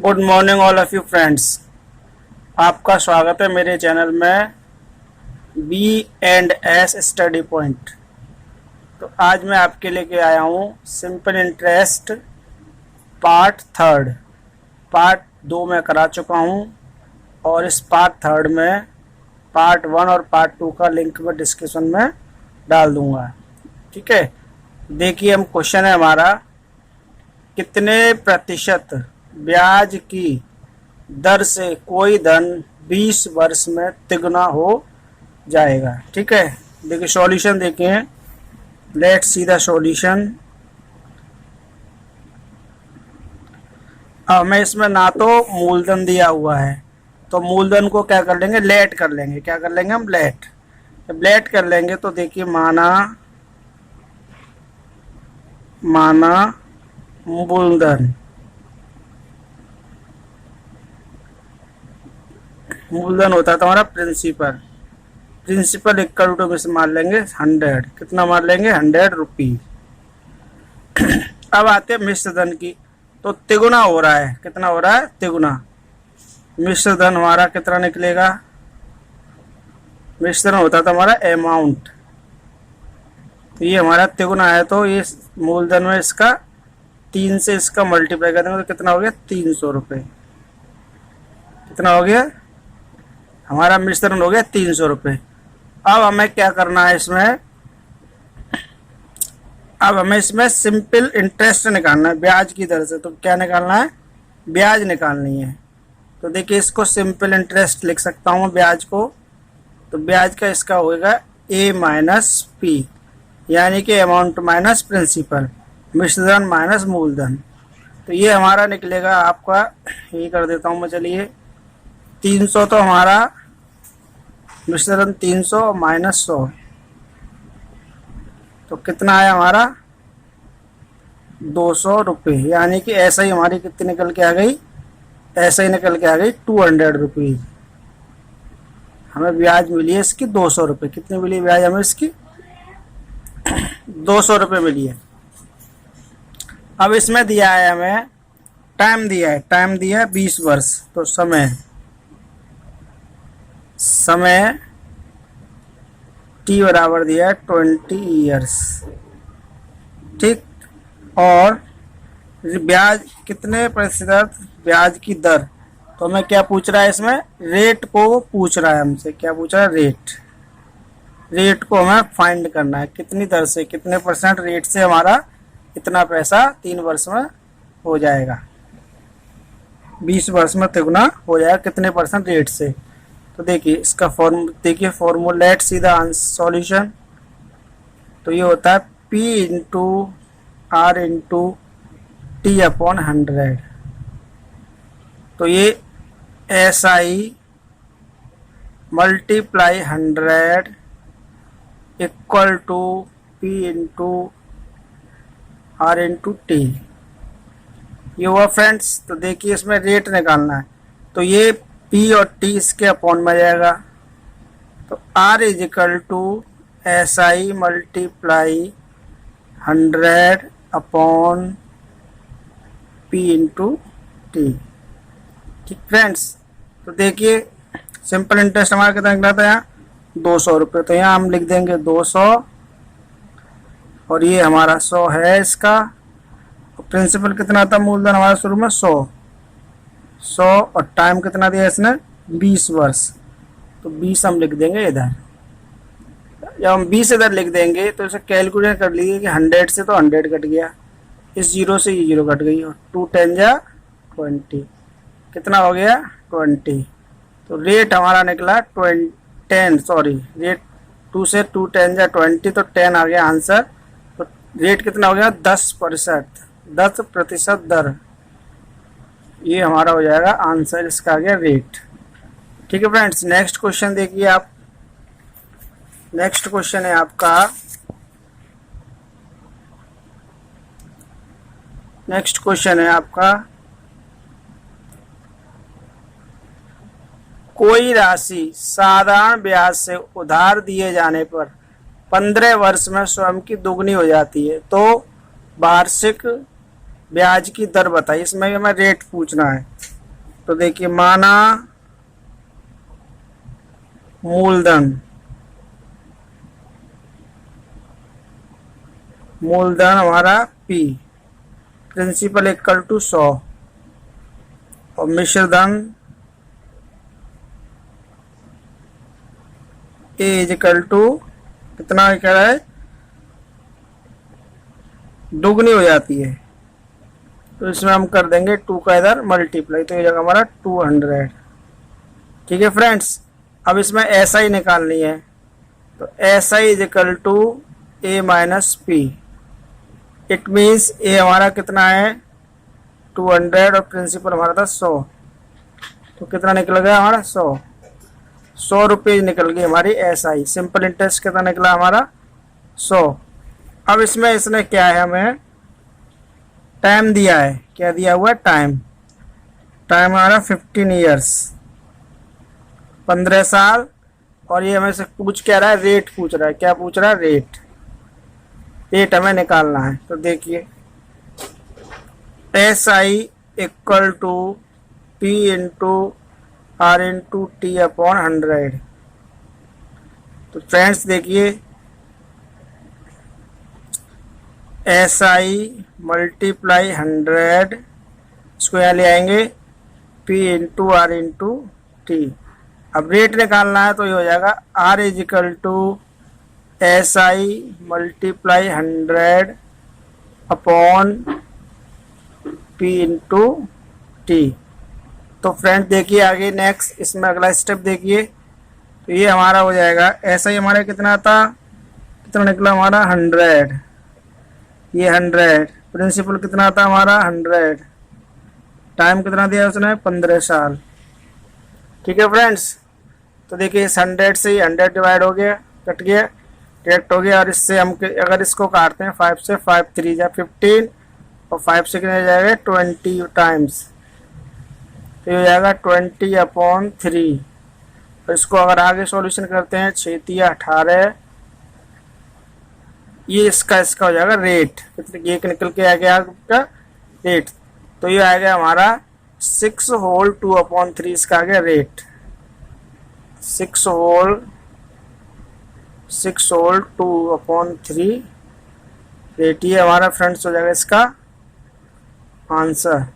Good morning all of you friends. आपका स्वागत है मेरे चैनल में B and S study point. तो आज मैं आपके लेके आया हूँ simple interest part third. Part 2 में करा चुका हूँ और इस पार्ट थर्ड में पार्ट 1 और पार्ट 2 का लिंक मैं डिस्क्रिप्शन में डाल दूँगा। ठीक है, देखिए हम क्वेश्चन है हमारा, कितने प्रतिशत ब्याज की दर से कोई धन 20 वर्ष में तिगुना हो जाएगा। ठीक है, देखिए सॉल्यूशन देखें। Let's see the solution. अब हमें इसमें ना तो मूलधन दिया हुआ है, तो मूलधन को क्या कर लेंगे, लेट कर लेंगे। क्या कर लेंगे हम, लेट। जब लेट कर लेंगे तो देखिए माना मूलधन, मूलधन होता है तुम्हारा प्रिंसिपल। प्रिंसिपल इक्वल टू में से मार लेंगे 100। कितना मार लेंगे, 100 रुपीज। अब आते हैं मिश्र धन की, तो तिगुना हो रहा है। कितना हो रहा है, तिगुना। मिश्र धन हमारा कितना निकलेगा, मिश्र धन होता था हमारा अमाउंट, ये हमारा तिगुना है, तो ये मूलधन में इसका 3 से इसका मल्टीप्लाई कर देंगे तो कितना हो गया, 300 रुपये। कितना हो गया, हमारा मिश्रण हो गया 300 रुपये। अब हमें क्या करना है इसमें, अब हमें इसमें सिंपल इंटरेस्ट निकालना है ब्याज की दर से। तो क्या निकालना है, ब्याज निकालनी है। तो देखिए इसको सिंपल इंटरेस्ट लिख सकता हूँ ब्याज को। तो ब्याज का इसका होगा ए माइनस पी, यानी कि अमाउंट माइनस प्रिंसिपल, मिश्रधन माइनस मूलधन। तो ये हमारा निकलेगा आपका, ये कर देता हूँ मैं, चलिए 300 तो हमारा मिश्रण 300 माइनस 100, तो कितना आया हमारा 200 रुपये। यानी कि ऐसा ही हमारी कितनी निकल के आ गई, ऐसा ही निकल के आ गई 200 रुपीज। हमें ब्याज मिली है इसकी 200 रुपये। कितनी मिली ब्याज हमें इसकी, 200 रुपये मिली है। अब इसमें दिया है हमें टाइम दिया है, टाइम दिया है 20 वर्ष। तो समय टी बराबर दिया है 20 ईयर्स। ठीक, और ब्याज कितने प्रतिशत ब्याज की दर, तो हमें क्या पूछ रहा है इसमें, रेट को पूछ रहा है हमसे। क्या पूछ रहा है, रेट। रेट को हमें फाइंड करना है, कितनी दर से, कितने परसेंट रेट से हमारा इतना पैसा 3 वर्ष में हो जाएगा, 20 वर्ष में तिगुना हो जाएगा, कितने परसेंट रेट से। तो देखिए इसका देखिए formula, let see the solution. तो ये होता है P into R into T upon 100। तो ये SI multiply 100 equal to P into R into T, ये हुआ फ्रेंड्स। तो देखिए इसमें रेट निकालना है, तो ये P और T इसके अपॉन में जाएगा। तो R is equal to SI multiply 100 upon P into T. ठीक फ्रेंड्स, तो देखिए सिंपल इंटरेस्ट हमारा कितना निकला था यहाँ, 200 रुपये। तो यहाँ हम लिख देंगे 200, और ये हमारा 100 है इसका। प्रिंसिपल कितना था, मूलधन हमारा शुरू में 100, और टाइम कितना दिया इसने, 20 वर्ष। तो 20 हम लिख देंगे इधर। जब हम 20 इधर लिख देंगे तो इसे कैलकुलेट कर लीजिए कि 100 से तो 100 कट गया, इस 0 से ये 0 कट गई, और 2 10 जा 20, कितना हो गया 20। तो रेट हमारा निकला 10, रेट 2 से 2 10 जा 20, तो 10 आ गया आंसर। तो रेट कितना हो गया, 10% दर, ये हमारा हो जाएगा आंसर, इसका आ गया रेट। ठीक है फ्रेंड्स, नेक्स्ट क्वेश्चन देखिए आप। नेक्स्ट क्वेश्चन है आपका, नेक्स्ट क्वेश्चन है आपका, कोई राशि साधारण ब्याज से उधार दिए जाने पर 15 वर्ष में स्वयं की दुगनी हो जाती है, तो वार्षिक ब्याज की दर बताइए, इसमें हमें रेट पूछना है। तो देखिए माना मूलधन हमारा P, प्रिंसिपल इक्वल टू 100 और मिश्रधन A इज इक्वल टू कितना कह रहा है, दुगनी हो जाती है। तो इसमें हम कर देंगे 2 का इधर मल्टीप्लाई, तो ये जगह हमारा 200। ठीक है फ्रेंड्स, अब इसमें SI निकालनी है। तो SI is equal to A minus P। It means A हमारा कितना है 200 और प्रिंसिपल हमारा था 100। तो कितना निकल गया हमारा 100 रुपये निकल गई हमारी SI। सिंपल इंटरेस्ट कितना निकला हमारा 100। अब इसमें इसने क्या है, हमें टाइम दिया है। क्या दिया हुआ है, टाइम हमारा 15 ईयर्स, 15 साल। और ये हमें से पूछ क्या रहा है, रेट पूछ रहा है। क्या पूछ रहा है, रेट हमें निकालना है। तो देखिए SI equal to P into R into T upon 100। तो फ्रेंड्स देखिए SI मल्टीप्लाई 100, इसको यहाँ ले आएंगे P into R into T। अब रेट निकालना है तो ये हो जाएगा R is equal to SI multiply 100 upon P into T। तो फ्रेंड देखिए आगे नेक्स्ट इसमें अगला स्टेप देखिए। तो ये हमारा हो जाएगा SI हमारा कितना था, कितना निकला हमारा 100, ये 100। प्रिंसिपल कितना था हमारा 100, टाइम कितना दिया उसने 15 साल। ठीक है फ्रेंड्स, तो देखिए इस 100 से 100 डिवाइड हो गया, कट गया, डायरेक्ट हो गया। और इससे हम अगर इसको काटते हैं 5 से, 5 3 जा 15 और 5 से कितना जाएगा 20 टाइम्स। तो ये हो जाएगा 20 अपॉन 3। और इसको अगर आगे सॉल्यूशन करते हैं 6 3 18, ये इसका हो जाएगा रेट। ये निकल के आ गया आपका रेट। तो ये आ गया हमारा 6 होल 2 अपॉन 3, इसका आ गया रेट। 6 होल 2 अपॉन 3 रेट, ये हमारा फ्रेंड्स हो जाएगा इसका आंसर।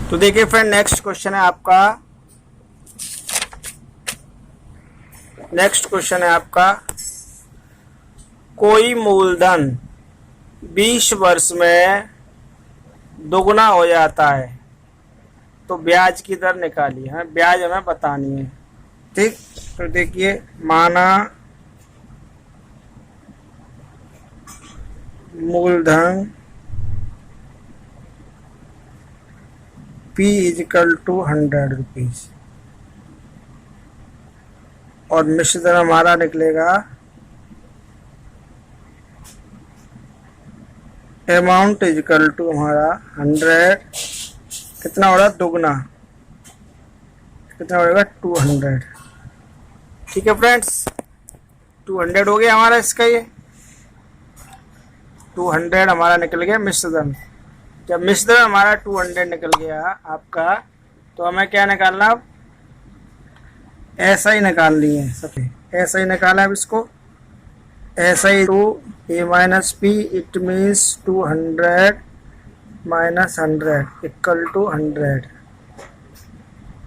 तो देखिए फ्रेंड नेक्स्ट क्वेश्चन है आपका, कोई मूलधन 20 वर्ष में दोगुना हो जाता है तो ब्याज की दर निकालिए। हमें ब्याज हमें बतानी है। ठीक, तो देखिए माना मूलधन P is equal to 100 rupees और मिश्रधन हमारा निकलेगा अमाउंट इज इक्वल टू हमारा 100, कितना हो रहा दुगना, कितना हो जाएगा 200। ठीक है फ्रेंड्स, 200 हो गया हमारा इसका, ये 200 हमारा निकल गया मिश्रधन। जब मिश्रधन हमारा 200 निकल गया आपका, तो हमें क्या निकालना, अब SI निकाल लिए सबसे। SI निकाला अब इसको, SI to A minus P, it means 200 minus 100 equal to 100।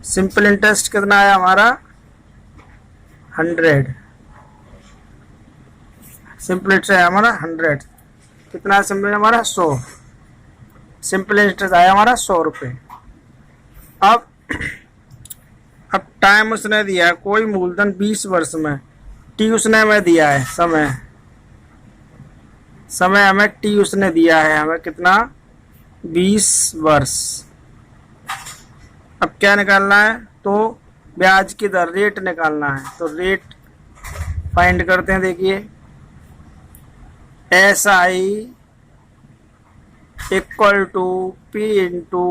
Simple interest कितना आया हमारा 100, सिंपल इंटरेस्ट आया हमारा 100। कितना सिंपल हमारा 100, सिंपल इंटरेस्ट आया हमारा 100 रुपये। अब टाइम उसने दिया है, कोई मूलधन 20 वर्ष में, T उसने हमें दिया है, समय हमें T उसने दिया है, हमें कितना 20 वर्ष। अब क्या निकालना है, तो ब्याज की दर रेट निकालना है। तो रेट फाइंड करते हैं। देखिए SI equal to P into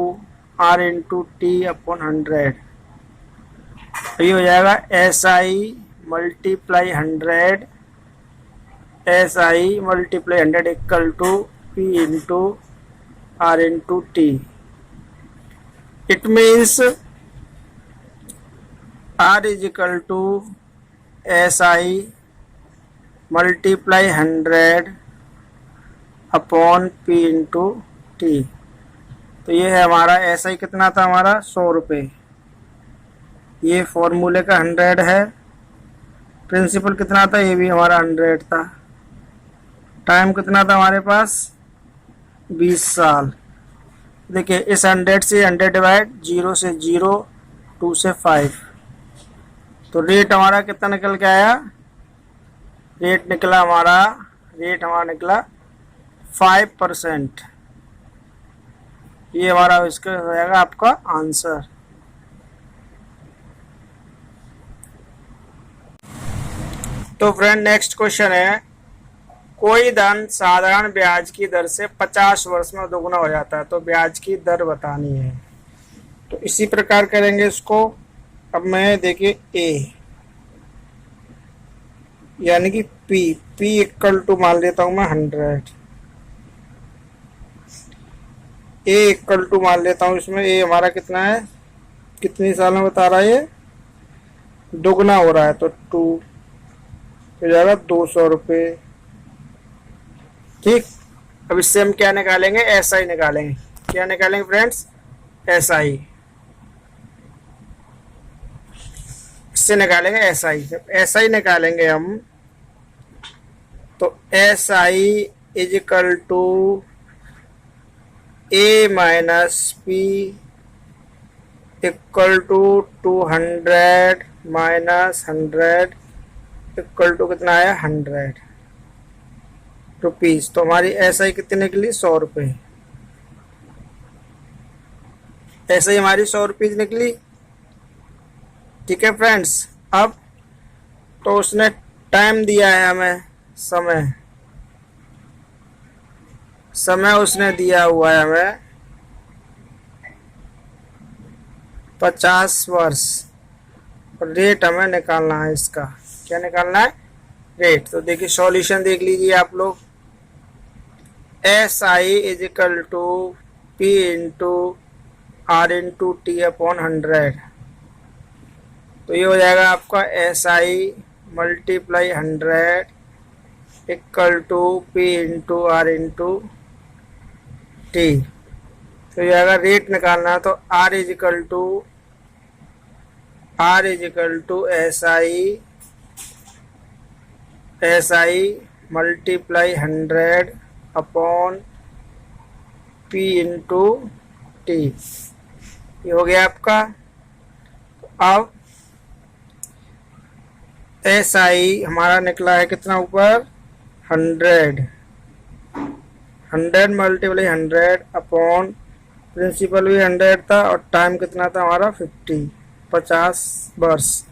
R into T upon 100। ये हो जाएगा SI multiply 100, SI multiply 100 equal to P into R into T। It means R is equal to SI multiply 100 upon P into T। तो ये है हमारा SI कितना था हमारा 100 रुपये। ये फॉर्मूले का 100 है। प्रिंसिपल कितना था, ये भी हमारा 100 था। टाइम कितना था हमारे पास 20 साल। देखिए इस 100 से 100 डिवाइड, 0 से 0, 2 से 5। तो रेट हमारा कितना निकल के आया, रेट हमारा निकला 5%। ये हमारा इसका हो जाएगा आपका आंसर। तो फ्रेंड नेक्स्ट क्वेश्चन है, कोई धन साधारण ब्याज की दर से 50 वर्ष में दोगुना हो जाता है, तो ब्याज की दर बतानी है। तो इसी प्रकार करेंगे इसको। अब मैं देखिए ए यानी कि P इक्वल टू मान लेता हूं मैं 100। ए इक्वल टू मान लेता हूं, इसमें ए हमारा कितना है, कितनी साल में बता रहा है, ये दोगुना हो रहा है तो 2 हो जाएगा 200 रुपये। ठीक, अब इससे हम क्या निकालेंगे, SI निकालेंगे। क्या निकालेंगे फ्रेंड्स, SI। इससे निकालेंगे SI। जब SI निकालेंगे हम तो SI is equal to A minus P equal to 200 minus 100 equal to कितना आया 100 रुपीज। तो हमारी SI कितनी निकली 100 रुपये। SI हमारी 100 रुपीज निकली। ठीक है फ्रेंड्स। अब तो उसने टाइम दिया है हमें, समय उसने दिया हुआ है हमें 50 वर्ष। और रेट हमें निकालना है इसका। क्या निकालना है, रेट। तो देखिए सॉल्यूशन देख लीजिए आप लोग। SI is equal to P into R into T upon 100। तो ये हो जाएगा आपका SI multiply 100 equal to P into R into T। तो ये अगर रेट निकालना है तो R is equal to SI multiply 100 upon P into T। ये हो गया आपका। अब SI हमारा निकला है कितना ऊपर 100 मल्टीप्लाई 100 अपॉन प्रिंसिपल भी 100 था और टाइम कितना था हमारा 50 वर्ष।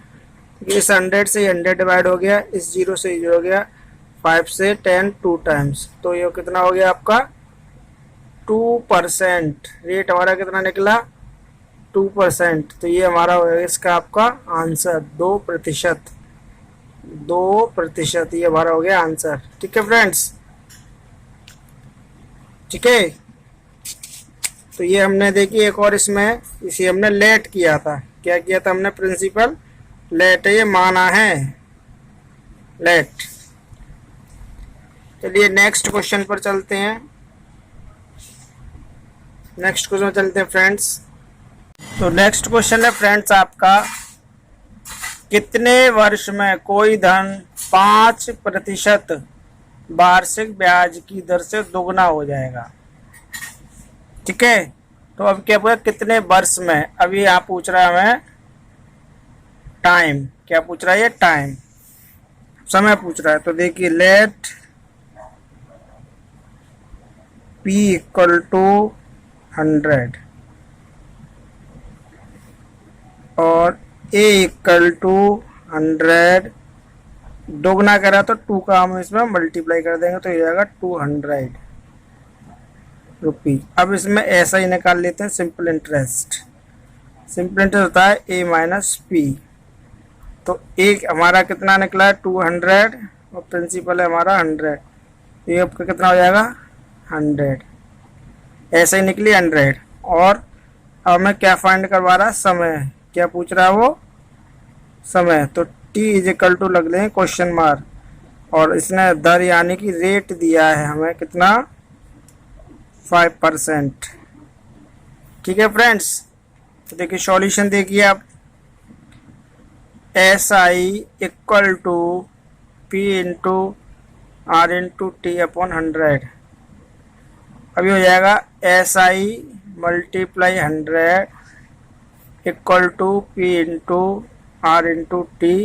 इस 100 से 100 डिवाइड हो गया, इस 0 से 0 हो गया, 5 से 10 2 टाइम्स। तो ये कितना हो गया आपका 2%। रेट हमारा कितना निकला 2%। तो ये हमारा हो गया इसका आपका आंसर 2%। ये हमारा हो गया आंसर। ठीक है फ्रेंड्स, ठीक है। तो ये हमने देखी एक और इसमें, इसे हमने लेट किया था। क्या किया था हमने, प्रिंसिपल लेट, ये माना है लेट। चलिए नेक्स्ट क्वेश्चन पर चलते हैं। नेक्स्ट क्वेश्चन चलते हैं फ्रेंड्स। तो नेक्स्ट क्वेश्चन है फ्रेंड्स आपका, कितने वर्ष में कोई धन 5% वार्षिक ब्याज की दर से दोगुना हो जाएगा। ठीक है। तो अब क्या पूछा, कितने वर्ष में। अभी यहाँ पूछ रहा है हमें टाइम। क्या पूछ रहा है, ये टाइम, समय पूछ रहा है। तो देखिए लेट P इक्वल टू 100 और A इक्वल टू 100 दोगुना करा तो 2 का हम इसमें मल्टीप्लाई कर देंगे तो ये जाएगा 200 रुपीज। अब इसमें ऐसा ही निकाल लेते हैं, सिंपल इंटरेस्ट। सिंपल इंटरेस्ट होता है A माइनस P। तो एक हमारा कितना निकला है 200 और प्रिंसिपल है हमारा 100। तो ये आपका कितना हो जाएगा 100, ऐसे ही निकली 100। और अब मैं क्या फाइंड करवा रहा, समय। क्या पूछ रहा है वो, समय। तो टी इज इक्वल टू लग लें क्वेश्चन मार्क, और इसने दर यानी कि रेट दिया है हमें कितना, 5%। ठीक है फ्रेंड्स, तो देखिए सॉल्यूशन देखिए आप, S I equal to P into R into T upon 100। अभी हो जाएगा S I multiply 100 equal to P into R into T.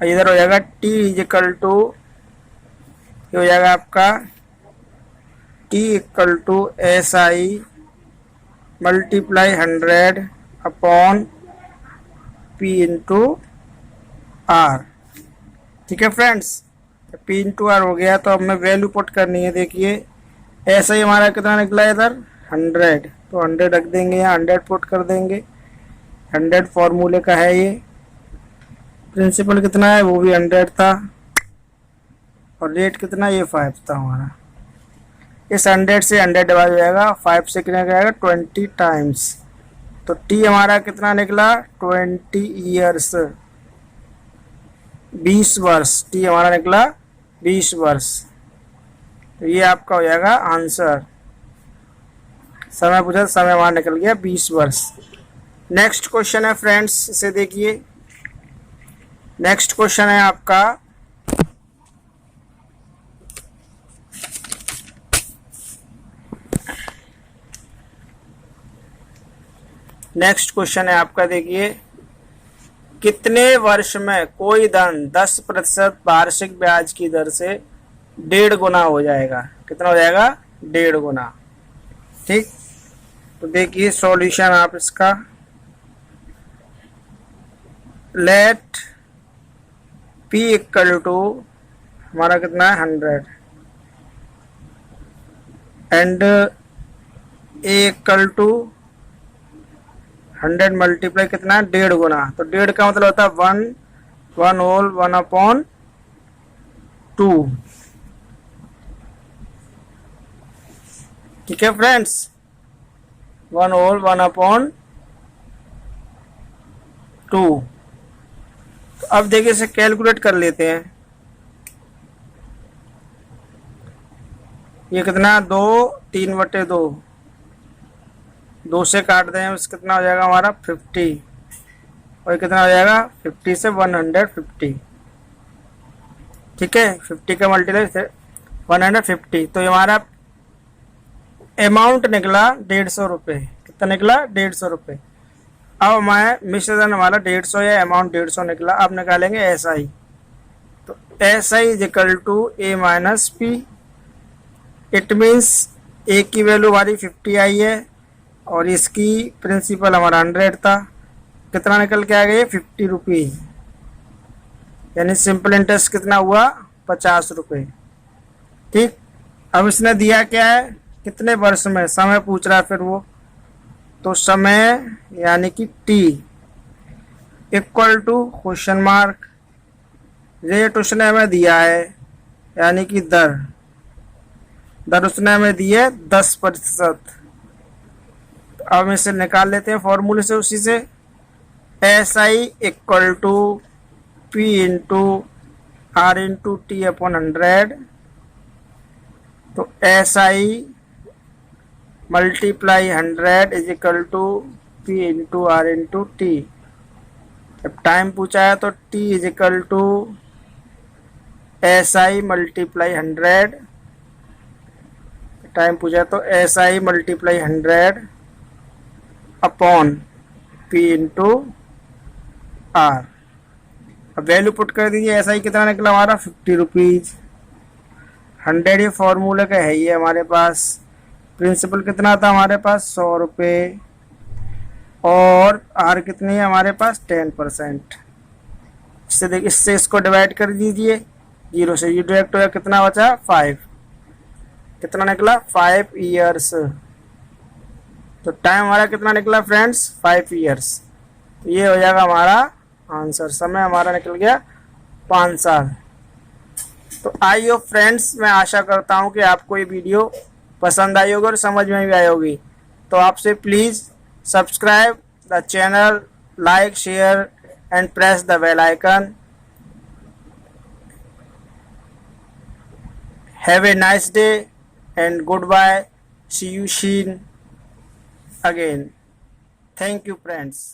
इधर हो जाएगा टी इज इक्वल टू, ये हो जाएगा आपका T equal to S I multiply 100 upon P into R. ठीक है फ्रेंड्स, पी इंटू आर हो गया। तो अब हमें वैल्यू पुट करनी है। देखिए ऐसा ही हमारा कितना निकला इधर 100, तो 100 रख देंगे, यहाँ 100 पुट कर देंगे। 100 फॉर्मूले का है ये। प्रिंसिपल कितना है, वो भी 100 था, और रेट कितना, ये 5 था हमारा। इस 100 से 100 डिवाइड हो जाएगा, 5 से कितना जाएगा 20 टाइम्स। तो टी हमारा कितना निकला 20 ईयर्स, 20 वर्ष। टी हमारा निकला 20 वर्ष। तो ये आपका हो जाएगा आंसर। समय पूछा, समय हमारा निकल गया 20 वर्ष। नेक्स्ट क्वेश्चन है फ्रेंड्स, इसे देखिए। नेक्स्ट क्वेश्चन है आपका, नेक्स्ट क्वेश्चन है आपका, देखिए कितने वर्ष में कोई धन 10% वार्षिक ब्याज की दर से 1.5 गुना हो जाएगा। कितना हो जाएगा, 1.5 गुना। ठीक, तो देखिए सॉल्यूशन आप इसका, लेट P इक्वल टू हमारा कितना है 100 and A equal to 100 multiply कितना है 1.5 गुना। तो 1.5 का मतलब होता है 1 होल 1 अपॉन 2। ठीक है फ्रेंड्स, 1 होल 1 अपॉन 2। तो अब देखिए इसे कैलकुलेट कर लेते हैं। ये कितना 2, 3/2, 2 से काट दें, उस कितना हो जाएगा हमारा 50, और कितना हो जाएगा 50 से 150। ठीक है, 50 का मल्टीप्लाई 150। तो हमारा अमाउंट निकला 150 रुपये। कितना निकला 150 रुपये। अब हमारे मिश्रण हमारा 150 या अमाउंट 150 निकला। अब निकालेंगे एस आई। तो S I is equal to A minus P. It means A की वैल्यू हमारी 50 आई है, और इसकी प्रिंसिपल हमारा 100 था। कितना निकल के आ गया 50 रुपीज़, यानी सिंपल इंटरेस्ट कितना हुआ 50 रुपये। ठीक, अब इसने दिया क्या है, कितने वर्ष में, समय पूछ रहा है फिर वो। तो समय यानी कि T equal to question mark, rate उसने हमें दिया है यानी कि दर उसने हमें दी है 10%। अब हम इसे निकाल लेते हैं फॉर्मूले से, उसी से। S I equal to P into R into T upon 100। तो S I multiply 100 is equal to P into R into T. जब टाइम पूछा है तो T is equal to S I multiply 100। Time पूछा है तो S I multiply 100 upon P into R. अब value put कर दीजिए। एस आई कितना निकला हमारा 50 रुपीज़। 100 ये फॉर्मूले का है ये हमारे पास। प्रिंसिपल कितना था हमारे पास 100 रुपये, और आर कितनी है हमारे पास 10%। इससे देखिए, इससे इसको डिवाइड कर दीजिए, 0 से 0 डायरेक्ट हो गया। कितना बचा 5। कितना निकला 5 ईयर्स। तो टाइम हमारा कितना निकला फ्रेंड्स 5 ईयर्स। तो ये हो जाएगा हमारा आंसर। समय हमारा निकल गया 5 साल। तो आइए फ्रेंड्स, मैं आशा करता हूँ कि आपको ये वीडियो पसंद आई होगी और समझ में भी आई होगी। तो आपसे please subscribe the channel, like, share and press the bell icon. Have a nice day and goodbye. See you soon again. Thank you, friends.